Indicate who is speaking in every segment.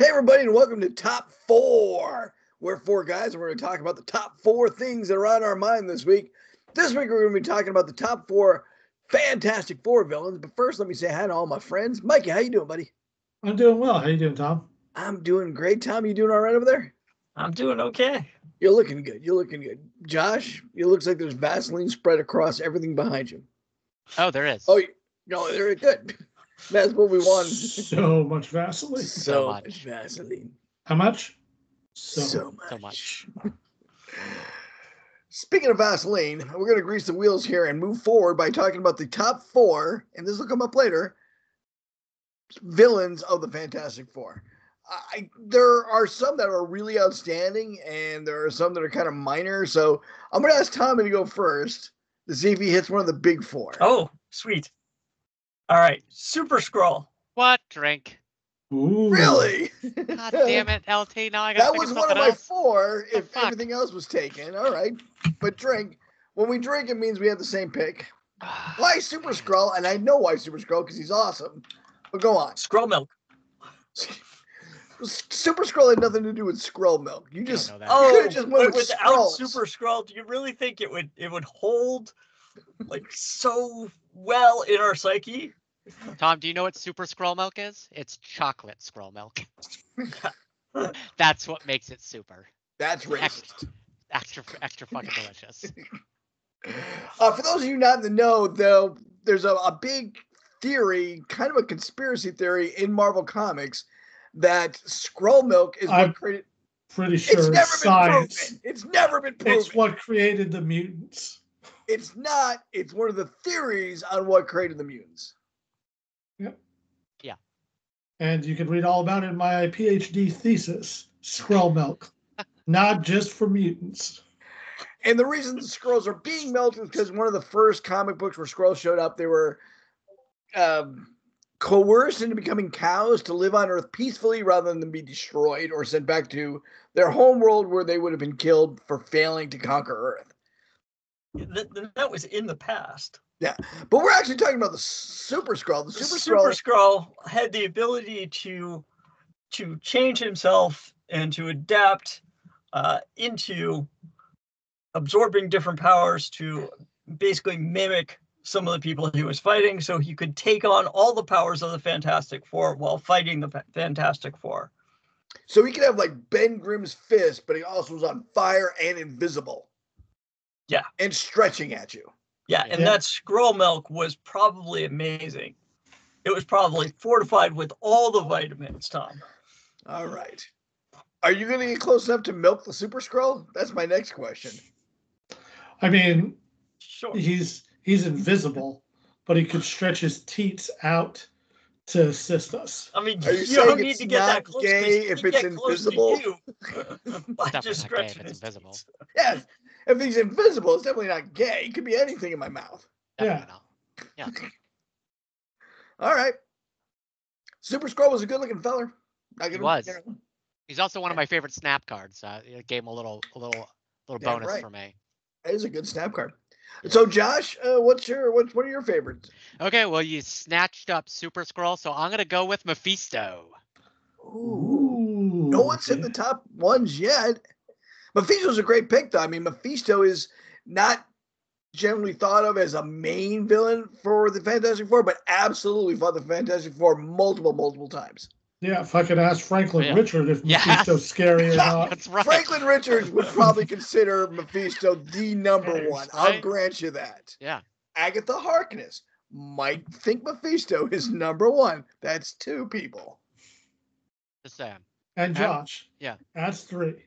Speaker 1: Hey, everybody, and welcome to Top 4. We're four guys, and we're going to talk about the top 4 things that are on our mind this week. This week, we're going to be talking about the top 4 Fantastic Four villains. But first, let me say hi to all my friends. Mikey, how you doing, buddy?
Speaker 2: I'm doing well. How you doing, Tom?
Speaker 1: I'm doing great. Tom, you doing all right over there?
Speaker 3: I'm doing okay.
Speaker 1: You're looking good. You're looking good. Josh, it looks like there's Vaseline spread across everything behind you.
Speaker 4: Oh, there is.
Speaker 1: Oh, no, they're good. That's what we want.
Speaker 2: So much Vaseline.
Speaker 1: So much Vaseline.
Speaker 2: How much?
Speaker 1: So
Speaker 4: So much.
Speaker 1: Speaking of Vaseline, we're going to grease the wheels here and move forward by talking about the top 4, and this will come up later, villains of the Fantastic Four. There are some that are really outstanding, and there are some that are kind of minor. So I'm going to ask Tommy to go first to see if he hits one of the big 4.
Speaker 3: Oh, sweet. All right, Super Skrull.
Speaker 4: What drink?
Speaker 2: Ooh.
Speaker 1: Really?
Speaker 4: God damn it, LT. Now I got
Speaker 1: That
Speaker 4: to
Speaker 1: was
Speaker 4: think
Speaker 1: one
Speaker 4: of
Speaker 1: of
Speaker 4: something
Speaker 1: my
Speaker 4: else.
Speaker 1: 4 if
Speaker 4: fuck?
Speaker 1: everything else was taken. All right. But drink. When we drink, it means we have the same pick. Why Super Skrull? And I know why Super Skrull, because he's awesome. But go on.
Speaker 3: Skrull milk.
Speaker 1: Super Skrull had nothing to do with Skrull milk. You just
Speaker 4: know that.
Speaker 1: you could have just went
Speaker 3: but
Speaker 1: with
Speaker 3: without
Speaker 1: Skrulls.
Speaker 3: Super Skrull, do you really think it would hold like so well in our psyche?
Speaker 4: Tom, do you know what super scroll milk is? It's chocolate scroll milk. That's what makes it super.
Speaker 1: That's racist.
Speaker 4: Extra fucking delicious.
Speaker 1: For those of you not in the know, though, there's a big theory, kind of a conspiracy theory in Marvel Comics, that Skrull milk is what created.
Speaker 2: Pretty sure
Speaker 1: It's never
Speaker 2: science.
Speaker 1: been proven. It's never been proven.
Speaker 2: It's what created the mutants.
Speaker 1: It's not. It's one of the theories on what created the mutants.
Speaker 2: Yep.
Speaker 4: Yeah.
Speaker 2: And you can read all about it in my PhD thesis, Skrull milk. Not just for mutants.
Speaker 1: And the reason the Skrulls are being melted is because one of the first comic books where Skrulls showed up, they were coerced into becoming cows to live on Earth peacefully rather than be destroyed or sent back to their home world where they would have been killed for failing to conquer Earth.
Speaker 3: That was in the past.
Speaker 1: Yeah, but we're actually talking about the Super Skrull. The
Speaker 3: Super Skrull had the ability to change himself and to adapt into absorbing different powers to basically mimic some of the people he was fighting, so he could take on all the powers of the Fantastic Four while fighting the Fantastic Four.
Speaker 1: So he could have like Ben Grimm's fist, but he also was on fire and invisible.
Speaker 3: Yeah.
Speaker 1: And stretching at you.
Speaker 3: Yeah, and that Skrull milk was probably amazing. It was probably fortified with all the vitamins, Tom.
Speaker 1: All right. Are you going to get close enough to milk the Super Skrull? That's my next question.
Speaker 2: I mean,
Speaker 3: Sure.
Speaker 2: he's invisible, but he could stretch his teats out to assist us.
Speaker 3: I mean,
Speaker 1: Are you
Speaker 3: you
Speaker 1: saying
Speaker 3: don't need
Speaker 1: it's
Speaker 3: to get
Speaker 1: not
Speaker 3: that close.
Speaker 1: gay if it's invisible?
Speaker 3: By
Speaker 4: Definitely
Speaker 3: just
Speaker 4: not gay if
Speaker 3: stretching
Speaker 4: it's
Speaker 3: his
Speaker 4: invisible.
Speaker 3: teats.
Speaker 1: Yes. If he's invisible, it's definitely not gay. It could be anything in my mouth.
Speaker 4: Definitely
Speaker 2: Yeah.
Speaker 4: not. Yeah.
Speaker 1: All right. Super Skrull was a good-looking feller.
Speaker 4: He was. He's also one of my favorite snap cards. It gave him a little bonus
Speaker 1: right.
Speaker 4: for me.
Speaker 1: That is a good snap card. So, Josh, what are your favorites?
Speaker 4: Okay, well, you snatched up Super Skrull, so I'm gonna go with Mephisto.
Speaker 1: Ooh. No one's hit the top ones yet. Mephisto's a great pick, though. I mean, Mephisto is not generally thought of as a main villain for the Fantastic Four, but absolutely fought the Fantastic Four multiple times.
Speaker 2: Yeah, if I could ask Franklin Richard if
Speaker 4: Yes.
Speaker 2: Mephisto's scary or not.
Speaker 4: That's right.
Speaker 1: Franklin Richards would probably consider Mephisto the number one. I'll
Speaker 4: Right?
Speaker 1: grant you that.
Speaker 4: Yeah.
Speaker 1: Agatha Harkness might think Mephisto is number one. That's 2 people.
Speaker 4: Just saying.
Speaker 2: And Josh.
Speaker 4: Yeah.
Speaker 2: That's 3.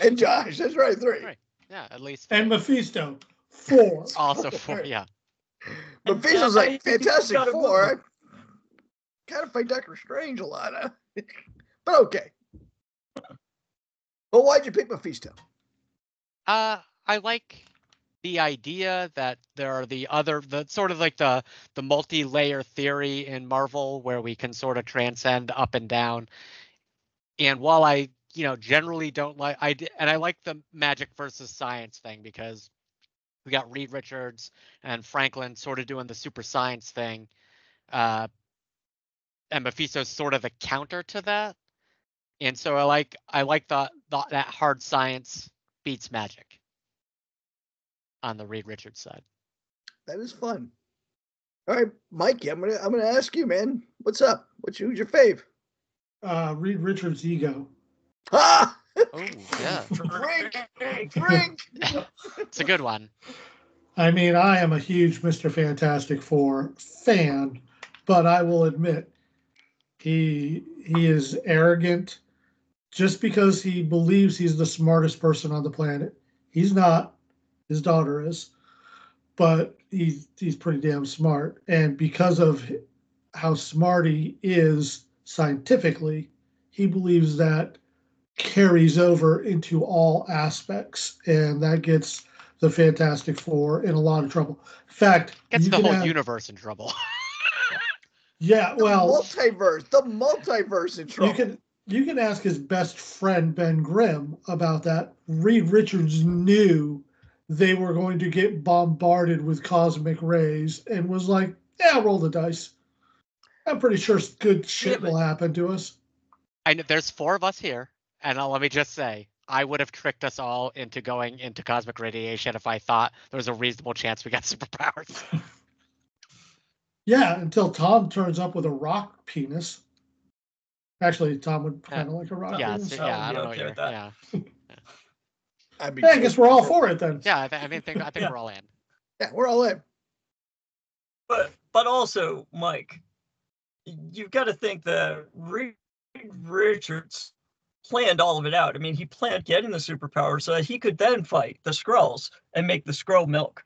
Speaker 1: And Josh, that's right, 3.
Speaker 4: Right. Yeah, at least.
Speaker 2: And Mephisto, 4.
Speaker 4: Also 4. Yeah.
Speaker 1: Mephisto's
Speaker 3: I
Speaker 1: like
Speaker 3: think
Speaker 1: Fantastic
Speaker 3: he's got a
Speaker 1: Four. I kind of fight Doctor Strange a lot, but okay. Well, why'd you pick Mephisto?
Speaker 4: I like the idea that there are the sort of like the multi-layer theory in Marvel where we can sort of transcend up and down. And while I, generally don't like, I like the magic versus science thing because we got Reed Richards and Franklin sort of doing the super science thing. And Mephisto's sort of the counter to that. And so I like that hard science beats magic on the Reed Richards side.
Speaker 1: That is fun. All right, Mikey, I'm gonna ask you, man. What's up? Who's your fave?
Speaker 2: Reed Richards' ego.
Speaker 1: Ah!
Speaker 4: Oh yeah,
Speaker 1: Drink.
Speaker 4: it's a good one.
Speaker 2: I mean, I am a huge Mr. Fantastic Four fan, but I will admit he is arrogant just because he believes he's the smartest person on the planet. He's not. His daughter is, but he's pretty damn smart. And because of how smart he is scientifically, he believes that carries over into all aspects, and that gets the Fantastic Four in a lot of trouble. In fact,
Speaker 4: Gets the whole universe in trouble.
Speaker 2: Yeah, well,
Speaker 1: the multiverse in trouble.
Speaker 2: You can ask his best friend Ben Grimm about that. Reed Richards knew they were going to get bombarded with cosmic rays and was like, "Yeah, roll the dice. I'm pretty sure good shit will happen to us."
Speaker 4: I know there's 4 of us here, and let me just say, I would have tricked us all into going into cosmic radiation if I thought there was a reasonable chance we got superpowers.
Speaker 2: Yeah, until Tom turns up with a rock penis. Actually, Tom would kind of like a rock penis.
Speaker 4: I don't know what you're. Yeah.
Speaker 2: I guess we're all for it then.
Speaker 4: Yeah, I think we're all in.
Speaker 1: Yeah, we're all in.
Speaker 3: But also, Mike, you've got to think that Reed Richards planned all of it out. I mean, he planned getting the superpower so that he could then fight the Skrulls and make the Skrull milk.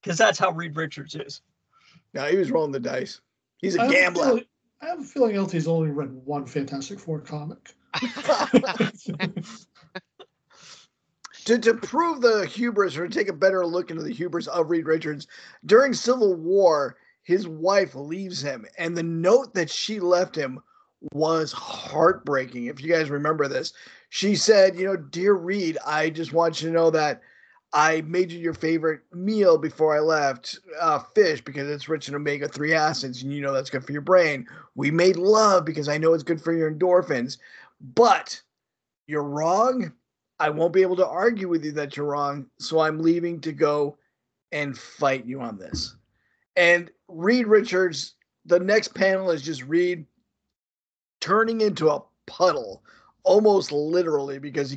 Speaker 3: Because that's how Reed Richards is.
Speaker 1: No, he was rolling the dice. He's a gambler.
Speaker 2: I have a feeling LT's only read one Fantastic Four comic.
Speaker 1: To prove the hubris, or to take a better look into the hubris of Reed Richards, during Civil War, his wife leaves him, and the note that she left him was heartbreaking. If you guys remember this, she said, "Dear Reed, I just want you to know that I made you your favorite meal before I left, fish, because it's rich in omega-3 acids, and that's good for your brain. We made love because I know it's good for your endorphins. But you're wrong. I won't be able to argue with you that you're wrong, so I'm leaving to go and fight you on this." And Reed Richards, the next panel is just Reed turning into a puddle, almost literally, because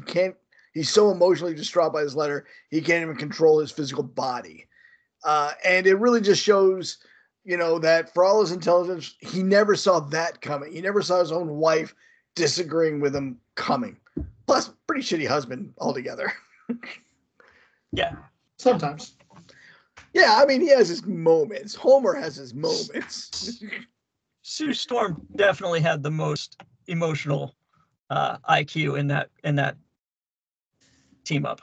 Speaker 1: he's so emotionally distraught by this letter, he can't even control his physical body. And it really just shows, that for all his intelligence, he never saw that coming. He never saw his own wife disagreeing with him coming. Plus, pretty shitty husband altogether.
Speaker 3: Yeah.
Speaker 2: Sometimes.
Speaker 1: Yeah, I mean, he has his moments. Homer has his moments.
Speaker 3: Sue Storm definitely had the most emotional IQ in that team up.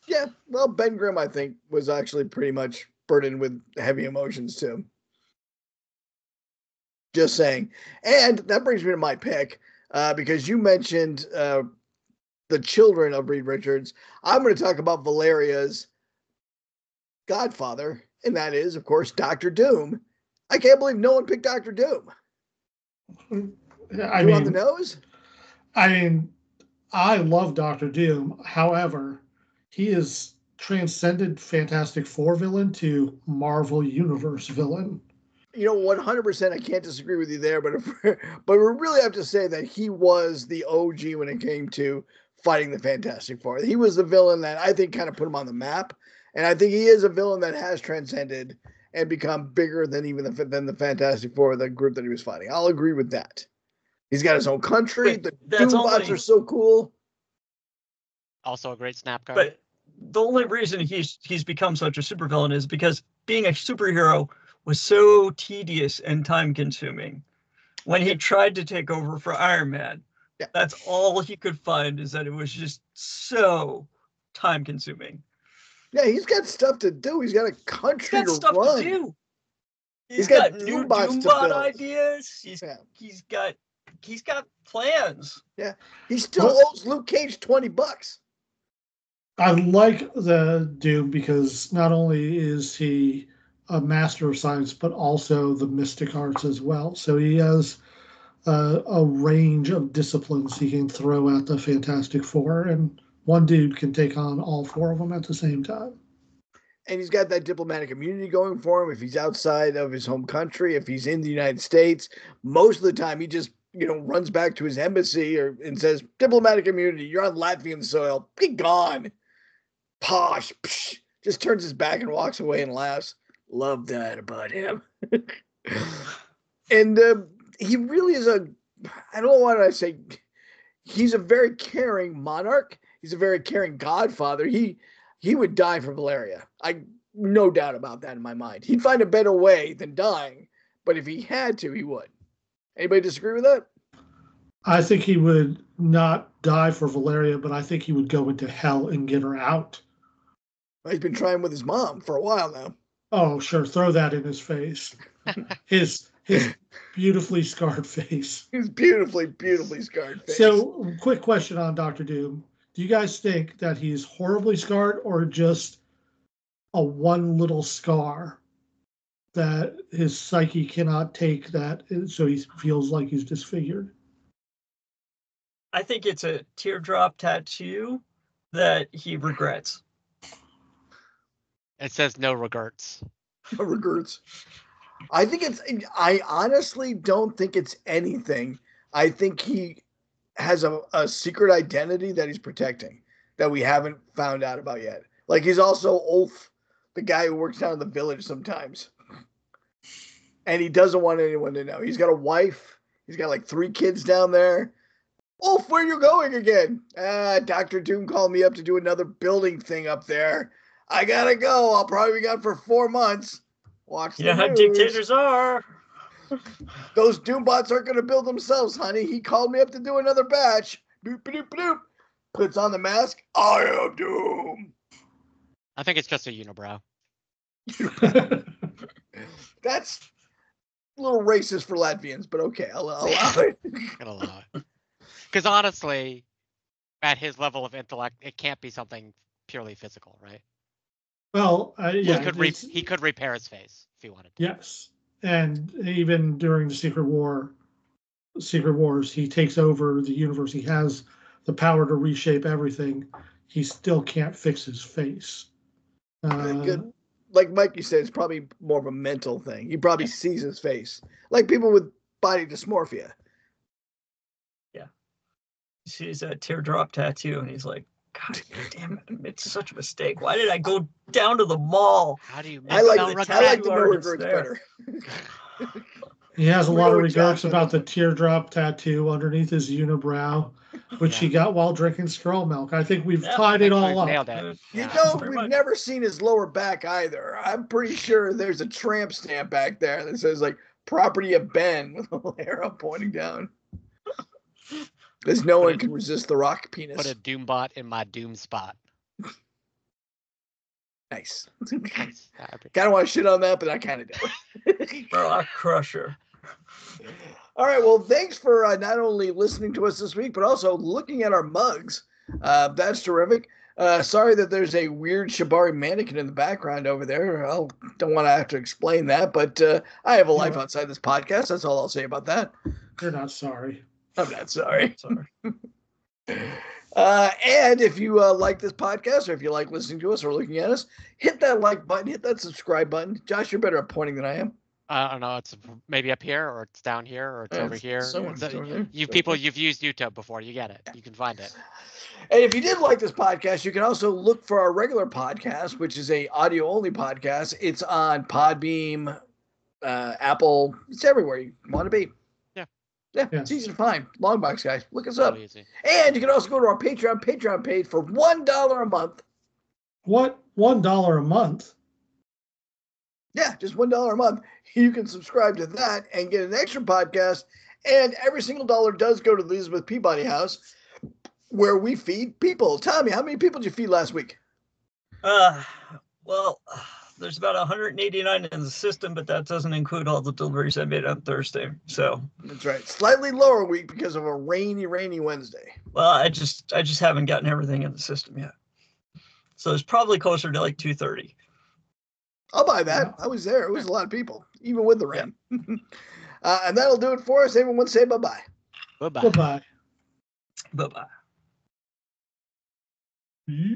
Speaker 1: Yeah, well, Ben Grimm, I think, was actually pretty much burdened with heavy emotions too. Just saying. And that brings me to my pick, because you mentioned the children of Reed Richards. I'm going to talk about Valeria's godfather, and that is, of course, Dr. Doom. I can't believe no one picked Dr. Doom. On the nose?
Speaker 2: I mean, I love Dr. Doom. However, he is transcended Fantastic Four villain to Marvel Universe villain.
Speaker 1: 100%, I can't disagree with you there, but we really have to say that he was the OG when it came to fighting the Fantastic Four. He was the villain that I think kind of put him on the map, and I think he is a villain that has transcended and become bigger than even the Fantastic Four, the group that he was fighting. I'll agree with that. He's got his own country. The Doombots are so cool.
Speaker 4: Also a great snap card.
Speaker 3: But the only reason he's become such a supervillain is because being a superhero was so tedious and time-consuming. When he tried to take over for Iron Man, that's all he could find, is that it was just so time-consuming.
Speaker 1: Yeah, he's got stuff to do. He's got a country
Speaker 3: to run. To do. He's got new Doombot ideas. He's got plans.
Speaker 1: Yeah, he still owes Luke Cage $20.
Speaker 2: I like the Doom because not only is he a master of science, but also the mystic arts as well. So he has a range of disciplines he can throw at the Fantastic Four, and one dude can take on all four of them at the same time.
Speaker 1: And he's got that diplomatic immunity going for him. If he's outside of his home country, if he's in the United States, most of the time he just runs back to his embassy and says, diplomatic immunity, you're on Latvian soil, be gone. Posh, psh, just turns his back and walks away and laughs. Love that about him. And he really is I don't know what I say, he's a very caring monarch. He's a very caring godfather. He would die for Valeria. No doubt about that in my mind. He'd find a better way than dying, but if he had to, he would. Anybody disagree with that?
Speaker 2: I think he would not die for Valeria, but I think he would go into hell and get her out.
Speaker 1: He's been trying with his mom for a while now.
Speaker 2: Oh, sure. Throw that in his face. His beautifully scarred face.
Speaker 1: His beautifully, beautifully scarred face.
Speaker 2: So, quick question on Dr. Doom. Do you guys think that he's horribly scarred or just a one little scar that his psyche cannot take that, so he feels like he's disfigured?
Speaker 3: I think it's a teardrop tattoo that he regrets.
Speaker 4: It says no regrets.
Speaker 1: No regrets. I honestly don't think it's anything. I think he has a secret identity that he's protecting that we haven't found out about yet. Like he's also Ulf, the guy who works down in the village sometimes. And he doesn't want anyone to know. He's got a wife. He's got like 3 kids down there. Ulf, where are you going again? Dr. Doom called me up to do another building thing up there. I gotta go. I'll probably be gone for 4 months. Watch the news.
Speaker 3: How dictators are.
Speaker 1: Those Doombots aren't going to build themselves, honey. He called me up to do another batch. Boop, boop, boop. Puts on the mask. I am Doom.
Speaker 4: I think it's just a unibrow.
Speaker 1: That's a little racist for Latvians, but okay, I'll allow it.
Speaker 4: Gonna allow it. Because honestly, at his level of intellect, it can't be something purely physical, right?
Speaker 2: Well, yeah.
Speaker 4: He could repair his face if he wanted to.
Speaker 2: Yes. And even during the Secret Wars, he takes over the universe. He has the power to reshape everything. He still can't fix his face.
Speaker 1: Good. Like Mikey said, it's probably more of a mental thing. He probably sees his face. Like people with body dysmorphia.
Speaker 3: Yeah. He sees a teardrop tattoo and he's like, God damn it, I made such a mistake. Why did I go down to the mall?
Speaker 4: How do you make
Speaker 1: I like
Speaker 3: tattoo
Speaker 1: the no
Speaker 3: artist
Speaker 1: regrets
Speaker 3: there?
Speaker 1: better.
Speaker 2: He has a lot of
Speaker 1: Really
Speaker 2: regrets
Speaker 1: Johnson.
Speaker 2: about the teardrop tattoo underneath his unibrow, which he got while drinking Skrull milk. I think we've tied it all up.
Speaker 4: Nailed it.
Speaker 1: We've never seen his lower back either. I'm pretty sure there's a tramp stamp back there that says like property of Ben with a little arrow pointing down. Because no one can resist the rock penis.
Speaker 4: Put a Doombot in my Doom spot.
Speaker 1: Nice.
Speaker 4: Nice.
Speaker 1: Kind of want to shit on that, but I kind of do.
Speaker 3: Rock Crusher.
Speaker 1: All right. Well, thanks for not only listening to us this week, but also looking at our mugs. That's terrific. Sorry that there's a weird Shibari mannequin in the background over there. I don't want to have to explain that, but I have a life outside this podcast. That's all I'll say about that.
Speaker 2: You're not sorry.
Speaker 1: I'm not sorry.
Speaker 3: Sorry.
Speaker 1: And if you like this podcast, or if you like listening to us or looking at us, hit that like button, hit that subscribe button. Josh, you're better at pointing than I am.
Speaker 4: I don't know. It's maybe up here, or it's down here, or it's over here. You've used YouTube before. You get it. You can find it.
Speaker 1: And if you did like this podcast, you can also look for our regular podcast, which is a audio only podcast. It's on Podbeam, Apple. It's everywhere you want to be. Yeah, it's easy to find. Longbox guys, look us up.
Speaker 4: Easy.
Speaker 1: And you can also go to our Patreon page for $1 a month.
Speaker 2: What? $1 a month?
Speaker 1: Yeah, just $1 a month. You can subscribe to that and get an extra podcast. And every single dollar does go to the Elizabeth Peabody House, where we feed people. Tommy, how many people did you feed last week?
Speaker 3: Well, there's about 189 in the system, but that doesn't include all the deliveries I made on Thursday. So
Speaker 1: that's right. Slightly lower week because of a rainy Wednesday.
Speaker 3: Well, I just haven't gotten everything in the system yet. So it's probably closer to like 230.
Speaker 1: I'll buy that. I was there. It was a lot of people, even with the rain. And that'll do it for us. Everyone say bye-bye.
Speaker 4: Bye-bye.
Speaker 2: Bye-bye.
Speaker 3: Bye-bye.
Speaker 2: Hmm?